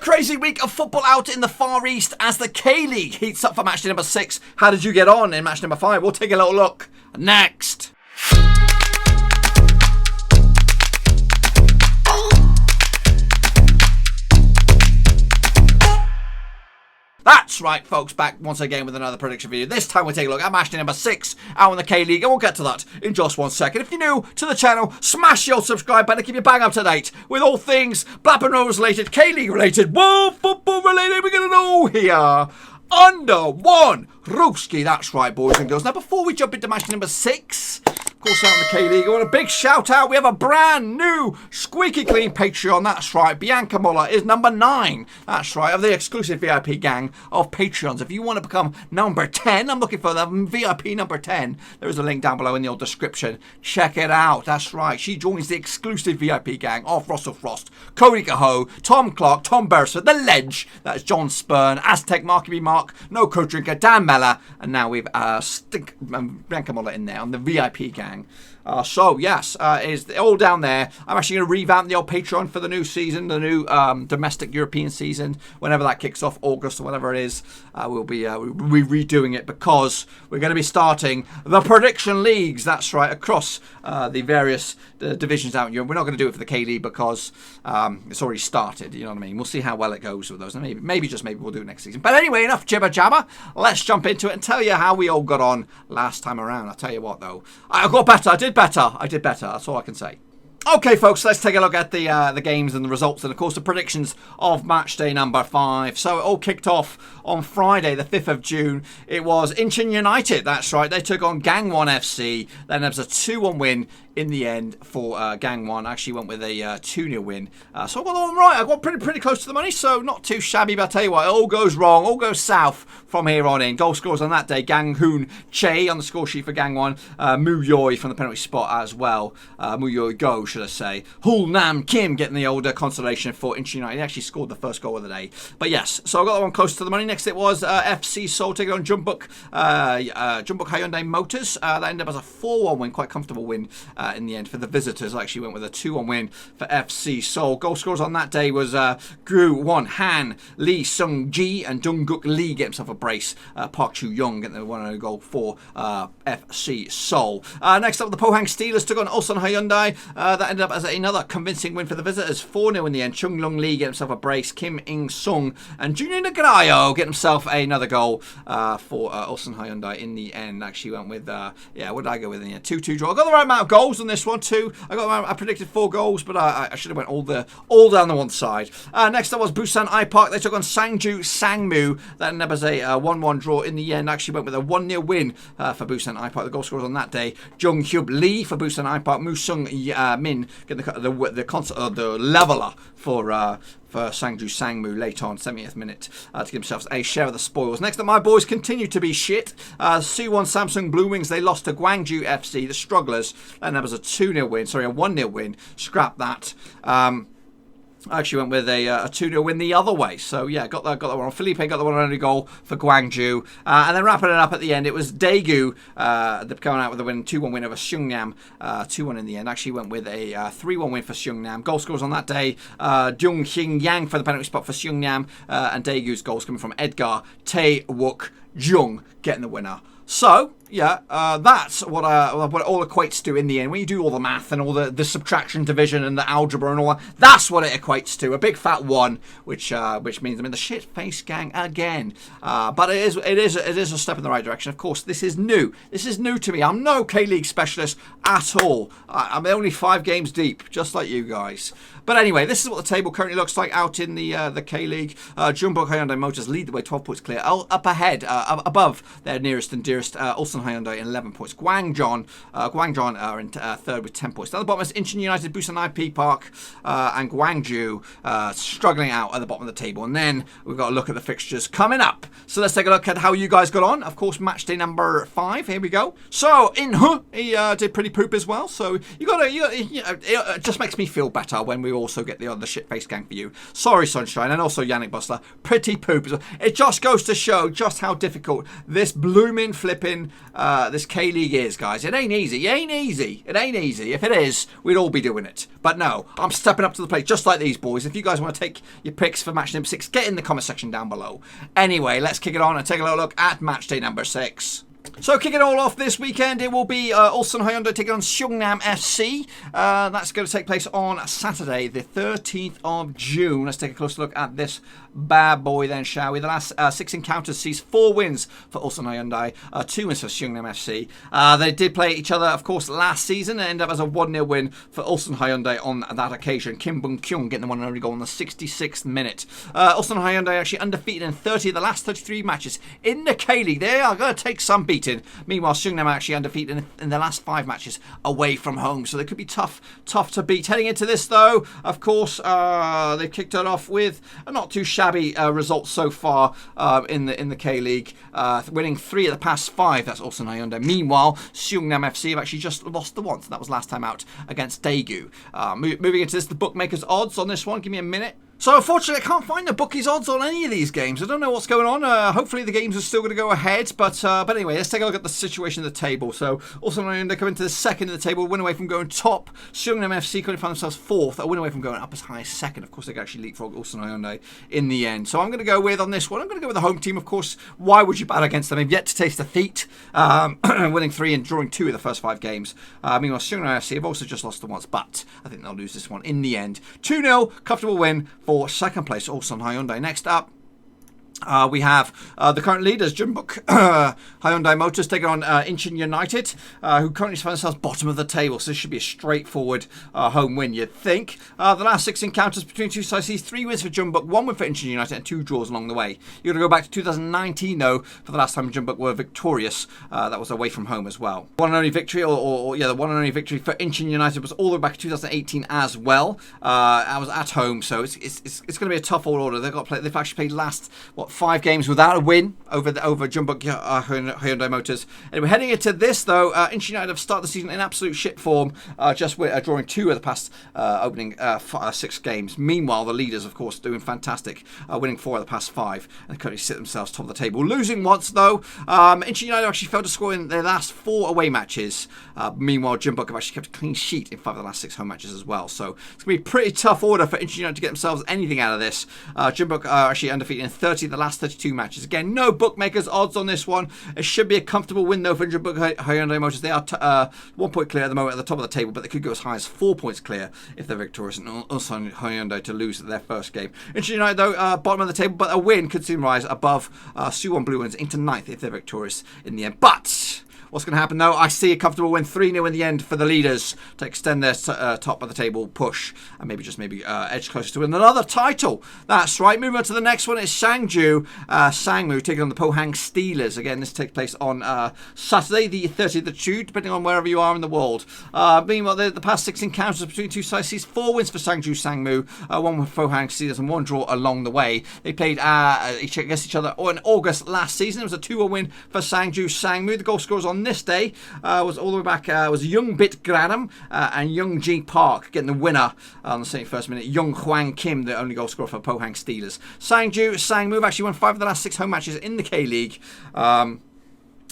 crazy week of football out in the Far East as the K-League heats up for matchday number 6. How did you get on in match number 5? We'll take a little look next. That's right, folks, back once again with another prediction video. This time we'll take a look at matchday number 6 out in the K-League, and we'll get to that in just 1 second. If you're new to the channel, smash your subscribe button to keep you bang up to date with all things Blackburn Rovers related, K-League related, world football related. We're going to know here. Under one Ruski. That's right, boys and girls. Now, before we jump into match number 6, of course, out in the K-League, I want a big shout out. We have a brand new squeaky clean Patreon. That's right. Bianca Muller is number 9. That's right. Of the exclusive VIP gang of Patreons. If you want to become number 10, I'm looking for the VIP number 10. There is a link down below in the old description. Check it out. That's right. She joins the exclusive VIP gang of Russell Frost, Cody Cahoe, Tom Clark, Tom Beresford, The Ledge. That's John Spurn, Aztec, Marky B. Mark, No Code Drinker, Dan Mellor. And now we've Bianca Muller in there on the VIP gang. So yes, is all down there. I'm actually going to revamp the old Patreon for the new season, the new domestic European season. Whenever that kicks off, August or whatever it is, we'll be redoing it because we're going to be starting the prediction leagues. That's right, across the various divisions out in Europe. We're not going to do it for the K League because it's already started. You know what I mean? We'll see how well it goes with those. And maybe we'll do it next season. But anyway, enough jibber jabber. Let's jump into it and tell you how we all got on last time around. I'll tell you what though, I got better. I did better. That's all I can say. Okay, folks, let's take a look at the games and the results and, of course, the predictions of match day number 5. So it all kicked off on Friday, the 5th of June. It was Incheon United. That's right. They took on Gangwon FC. Then there was a 2-1 win in the end for Gangwon. Actually went with a 2-0 win. So I got all right. I got pretty close to the money, so not too shabby. But I tell you what, it all goes wrong, all goes south from here on in. Goal scorers on that day, Gang Hoon Che on the score sheet for Gangwon. Mu Yoi from the penalty spot as well. Mu Yoi Go, should I say. Hul Nam Kim getting the older consolation for Incheon United. He actually scored the first goal of the day. But yes, so I got that one close to the money. Next it was FC Seoul taking on Jeonbuk Hyundai Motors. That ended up as a 4-1 win, quite comfortable win in the end for the visitors. I actually went with a 2-1 win for FC Seoul. Goal scorers on that day was Gru Won Han, Lee Sung Ji, and Donguk Lee get himself a brace. Park Chu Young getting the 1-0 goal for FC Seoul. Next up, the Pohang Steelers took on Ulsan Hyundai. That ended up as another convincing win for the visitors. 4-0 in the end. Chung Lung Lee get himself a brace. Kim In Sung and Junior Nagarayo get himself another goal for Ulsan Hyundai in the end. Actually went with, what did I go with in the end? 2-2 draw. I got the right amount of goals on this one too. I predicted 4 goals, but I should have went all down the one side. Next up was Busan IPark. They took on Sangmu. That ended up as a 1-1 draw in the end. Actually went with a 1-0 win for Busan IPark. The goal scorers on that day, Jung Hyub Lee for Busan IPark, Mu Sung Min getting the leveler for Sangju Sangmu late on, 70th minute, to give themselves a share of the spoils. Next up, my boys continue to be shit. Suwon Samsung Bluewings, they lost to Gwangju FC, the strugglers, and that was a 2-0 win, sorry, a 1-0 win. Scrap that. I actually went with a 2-0 win the other way. So, yeah, got that one on. Felipe got the one only goal for Gwangju. And then wrapping it up at the end, it was Daegu coming out with a 2-1 win over Seongnam. 2-1 in the end. Actually went with a 3-1 win for Seongnam. Goal scorers on that day, Jung Hying Yang for the penalty spot for Seongnam. And Daegu's goals coming from Edgar Tae Wook Jung getting the winner. So, yeah, that's what it all equates to in the end. When you do all the math and all the subtraction, division, and the algebra and all that, that's what it equates to. A big fat 1, which means I'm in the shit-face gang again. But it is a step in the right direction. Of course, this is new. This is new to me. I'm no K-League specialist at all. I'm only 5 games deep, just like you guys. But anyway, this is what the table currently looks like out in the K-League. Jeonbuk Hyundai Motors lead the way, 12 points clear. Up ahead, above their nearest and dearest, Ulsan Hyundai in 11 points. Gwangju are in third with 10 points. Down the bottom is Incheon United, Busan IPark, and Gwangju struggling out at the bottom of the table. And then we've got to look at the fixtures coming up. So let's take a look at how you guys got on. Of course, match day number 5. Here we go. So he did pretty poop as well. So it just makes me feel better when we also get the other shit-faced gang for you. Sorry, Sunshine, and also Yannick Bustler. Pretty poop as well. It just goes to show just how difficult this blooming flipping this K-League is, guys. It ain't easy. It ain't easy. It ain't easy. If it is, we'd all be doing it. But no, I'm stepping up to the plate just like these boys. If you guys want to take your picks for match number 6, get in the comment section down below. Anyway, let's kick it on and take a little look at match day number 6. So kicking it all off this weekend, it will be Ulsan Hyundai taking on Seongnam FC. That's going to take place on Saturday, the 13th of June. Let's take a closer look at this bad boy then, shall we? The last 6 encounters sees 4 wins for Ulsan Hyundai, 2 wins for Seongnam FC. They did play each other, of course, last season and ended up as a 1-0 win for Ulsan Hyundai on that occasion. Kim Bung-kyung getting the one and only goal in the 66th minute. Ulsan Hyundai actually undefeated in 30 of the last 33 matches in the K-League. They are going to take some beating. Meanwhile, Seongnam are actually undefeated in the last 5 matches away from home, so they could be tough to beat. Heading into this, though, of course, they kicked it off with a not too shabby result so far in the K-League, winning 3 of the past 5. That's Ulsan Hyundai. Meanwhile, Seongnam FC have actually just lost the once. That was last time out against Daegu. Moving into this, the bookmakers' odds on this one. Give me a minute. So unfortunately, I can't find the bookies' odds on any of these games. I don't know what's going on. Hopefully the games are still going to go ahead. But anyway, let's take a look at the situation at the table. So Ulsan they come into the second of the table, win away from going top. Seongnam FC currently find themselves 4th, a win away from going up as high as 2nd. Of course, they can actually leapfrog Ulsan Hyundai in the end. So I'm going to go with, on this one, I'm going to go with the home team. Of course, why would you bat against them? They've yet to taste defeat, winning 3 and drawing 2 of the first 5 games. Meanwhile, Seongnam FC have also just lost the once, but I think they'll lose this one in the end. 2-0, comfortable win for second place, Ulsan Hyundai. Next up, we have the current leaders, Jeonbuk Hyundai Motors, taking on Incheon United, who currently find themselves bottom of the table. So this should be a straightforward home win, you'd think. The last 6 encounters between two sides sees 3 wins for Jeonbuk, 1 win for Incheon United, and 2 draws along the way. You're going to go back to 2019, though, for the last time Jeonbuk were victorious. That was away from home as well. One and only victory, the one and only victory for Incheon United was all the way back in 2018 as well. I was at home, so it's going to be a tough all order. They've actually played last 5 games without a win over Jeonbuk Hyundai Motors. Anyway, heading into this, though, Incheon United have started the season in absolute shit form, just drawing 2 of the past opening 6 games. Meanwhile, the leaders, of course, doing fantastic, winning 4 of the past 5, and currently sit themselves top of the table. Losing once, though, Incheon United actually failed to score in their last 4 away matches. Meanwhile, Jeonbuk have actually kept a clean sheet in 5 of the last 6 home matches as well. So it's going to be a pretty tough order for Incheon United to get themselves anything out of this. Jeonbuk are actually undefeated in 30 of the last 32 matches. Again, no bookmakers odds on this one. It should be a comfortable win, though, for Jeonbuk Hyundai Motors. They are 1 point clear at the moment at the top of the table, but they could go as high as 4 points clear if they're victorious, and Ulsan Hyundai to lose their first game. Incheon United, though, bottom of the table, but a win could soon rise above Suwon Bluewings into 9th if they're victorious in the end. But what's going to happen, though? I see a comfortable win, 3-0 in the end for the leaders to extend their top of the table push and maybe edge closer to win another title. That's right. Moving on to the next one, it's Sangju, Sangmu taking on the Pohang Steelers. Again, this takes place on Saturday, the 30th of June, depending on wherever you are in the world. Meanwhile, the past 6 encounters between two sides sees 4 wins for Sangju, Sangmu, 1 with Pohang Steelers and 1 draw along the way. They played against each other in August last season. It was a 2-0 win for Sangju, Sangmu. The goal scorers on this day was all the way back, was Youngbit Granam and IPark getting the winner on the 71st minute. Young Hwang Kim, the only goal scorer for Pohang Steelers. Sangju, Sangmu have actually won 5 of the last 6 home matches in the K-League.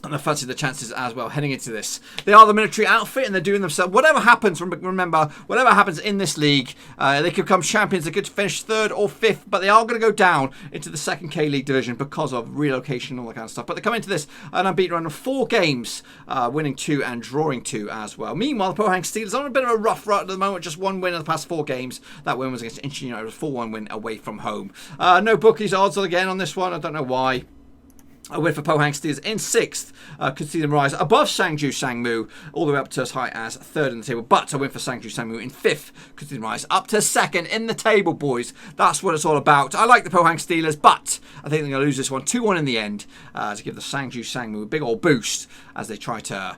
And I fancy the chances as well heading into this. They are the military outfit and they're doing themselves. Whatever happens, remember, whatever happens in this league, they could become champions. They could finish 3rd or 5th, but they are going to go down into the 2nd K-League division because of relocation and all that kind of stuff. But they come into this an unbeaten run of 4 games, winning 2 and drawing 2 as well. Meanwhile, the Pohang Steelers are on a bit of a rough run at the moment, just 1 win in the past 4 games. That win was against Incheon United, a 4-1 win away from home. No bookies odds again on this one. I don't know why. A win for Pohang Steelers in 6th. Could see them rise above Sangju Sangmu, all the way up to as high as 3rd in the table. But a win for Sangju Sangmu in 5th. Could see them rise up to 2nd in the table, boys. That's what it's all about. I like the Pohang Steelers, but I think they're going to lose this one 2-1 in the end to give the Sangju Sangmu a big old boost as they try to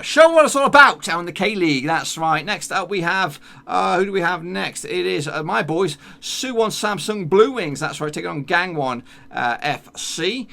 show what it's all about out in the K-League. That's right. Next up we have, who do we have next? It is my boys, Suwon Samsung Bluewings. That's right, taking on Gangwon FC.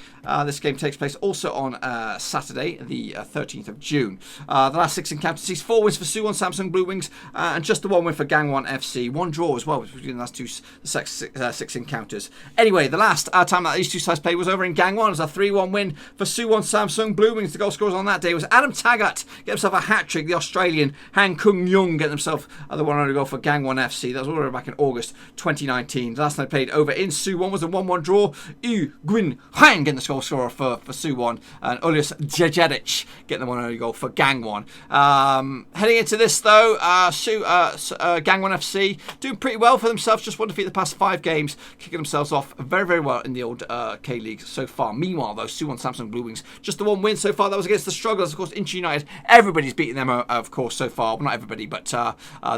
This game takes place also on Saturday, the 13th of June. The last 6 encounters sees 4 wins for Suwon Samsung Bluewings and just the 1 win for Gangwon FC. 1 draw as well between the last 6 encounters. Anyway, the last time time that these two sides played was over in Gangwon. It was a 3-1 win for Suwon Samsung Bluewings. The goal scorers on that day was Adam Taggart, get himself a hat-trick. The Australian Han Kung-young get himself the 1-0 goal for Gangwon FC. That was all back in August 2019. The last time they played over in Suwon was a 1-1 draw. Yu Gwin Hwang getting the goal scorer for Suwon, and Ulius Jejedic getting the 1-0 goal for Gangwon. Heading into this though, Gangwon FC doing pretty well for themselves. Just one defeat the past 5 games, kicking themselves off very, very well in the old K-League so far. Meanwhile, though, Suwon Samsung Bluewings, just the one win so far. That was against the strugglers, of course, Incheon United. Everybody's beaten them, of course, so far. Well, not everybody, but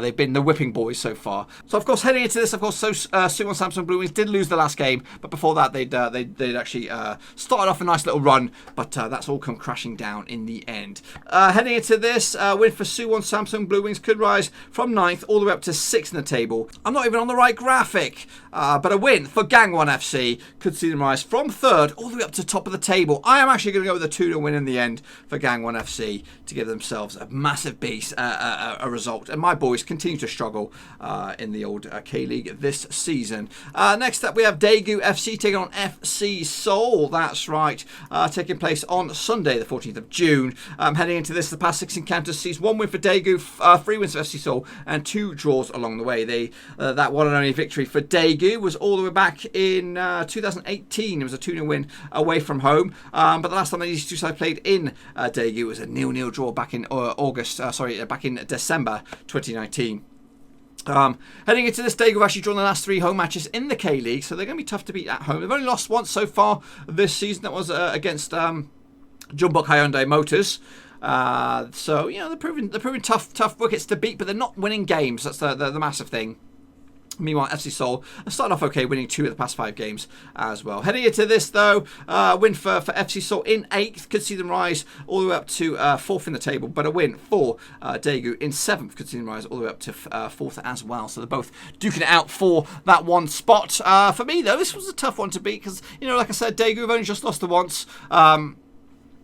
they've been the whipping boys so far. So, of course, heading into this, of course, Suwon Samsung Bluewings did lose the last game, but before that, they'd actually started off a nice little run, but that's all come crashing down in the end. Heading into this, win for Suwon Samsung Bluewings could rise from 9th all the way up to 6th in the table. I'm not even on the right graphic, but a win for Gangwon FC could see them rise from 3rd all the way up to top of the table. I am actually going to go with a 2-0 win in the end for Gangwon FC to give themselves a massive beast, a result. And my boys continue to struggle in the old K-League this season. Next up, we have Daegu FC taking on FC Seoul. That's right, taking place on Sunday, the 14th of June. Heading into this, the past 6 encounters sees 1 win for Daegu, 3 wins for FC Seoul, and 2 draws along the way. That one and only victory for Daegu was all the way back in 2018. It was a 2-0 win away from home. But the last time these two sides played in Daegu was a 0-0 draw back in back in December 2019. Heading into this, Daegu have actually drawn the last 3 home matches in the K-League, so they're going to be tough to beat at home. They've only lost once so far this season. That was against Jeonbuk Hyundai Motors. So you know they're proving tough wickets to beat, but they're not winning games. That's the massive thing. Meanwhile, FC Seoul started off okay, winning 2 of the past 5 games as well. Heading into this, though, win for FC Seoul in 8th could see them rise all the way up to 4th in the table, but a win for Daegu in 7th could see them rise all the way up to 4th as well. So they're both duking it out for that one spot. For me, though, this was a tough one to beat because, you know, like I said, Daegu have only just lost the once.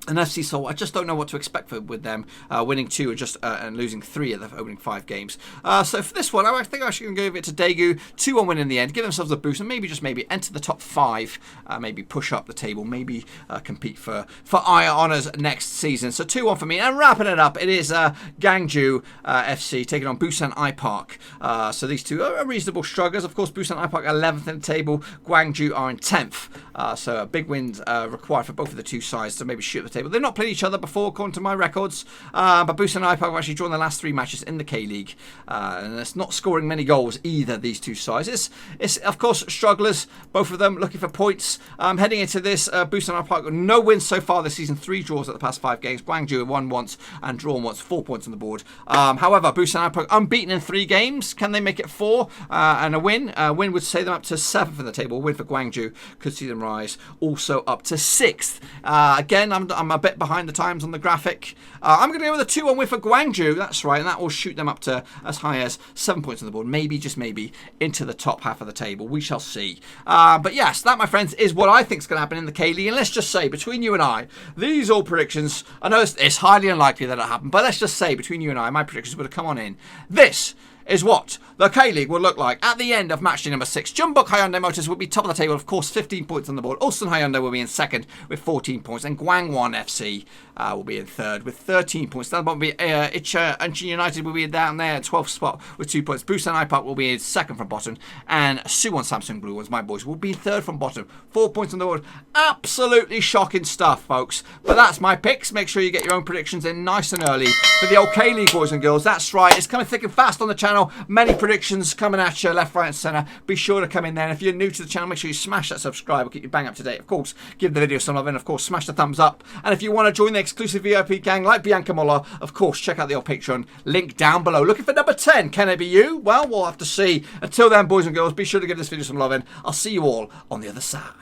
And FC Seoul, I just don't know what to expect with them winning 2 and losing 3 of the opening 5 games. So for this one, I think I'm actually going to go over it to Daegu. 2-1 win in the end, give themselves a boost, and maybe just maybe enter the top 5, maybe push up the table, maybe compete for higher honours next season. So 2-1 for me. And wrapping it up, it is Gwangju FC taking on Busan IPark. So these two are reasonable strugglers. Of course, Busan IPark 11th in the table, Gwangju are in 10th. So big wins required for both of the two sides to maybe shoot the table. They've not played each other before, according to my records, but Busan and IPark have actually drawn the last 3 matches in the K-League, and it's not scoring many goals either, these two sides. It's of course strugglers, both of them looking for points. Heading into this, Busan and IPark no wins so far this season, 3 draws at the past 5 games. Gwangju have won once and drawn once, 4 points on the board. However, Busan and IPark unbeaten in 3 games. Can they make it 4 and a win? A win would say them up to 7th in the table. A win for Gwangju could see them rise also up to 6th. Again, I'm a bit behind the times on the graphic. I'm going to go with a 2-1 win for Gwangju. That's right, and that will shoot them up to as high as 7 points on the board. Maybe, just maybe, into the top half of the table. We shall see. But yes, that, my friends, is what I think is going to happen in the K-League. And let's just say, between you and I, these all predictions, I know it's highly unlikely that it'll happen, but let's just say, between you and I, my predictions would have come on in. This is what the K-League will look like at the end of matchday number 6. Jeonbuk Hyundai Motors will be top of the table, of course, 15 points on the board. Ulsan Hyundai will be in 2nd with 14 points. And Gangwon FC will be in 3rd with 13 points. That will be Incheon United will be down there, 12th spot with 2 points. Busan IPark will be in 2nd from bottom. And Suwon Samsung Bluewings, my boys, will be 3rd from bottom. 4 points on the board. Absolutely shocking stuff, folks. But that's my picks. Make sure you get your own predictions in nice and early for the old K-League, boys and girls. That's right. It's coming thick and fast on the channel. Many predictions coming at you left, right and centre. Be sure to come in there. And if you're new to the channel, make sure you smash that subscribe. We'll keep you bang up to date. Of course, give the video some love and of course smash the thumbs up. And if you want to join the exclusive VIP gang like Bianca Muller, of course check out the old Patreon link down below. Looking for number 10. Can it be you? Well, we'll have to see. Until then, boys and girls, be sure to give this video some love and I'll see you all on the other side.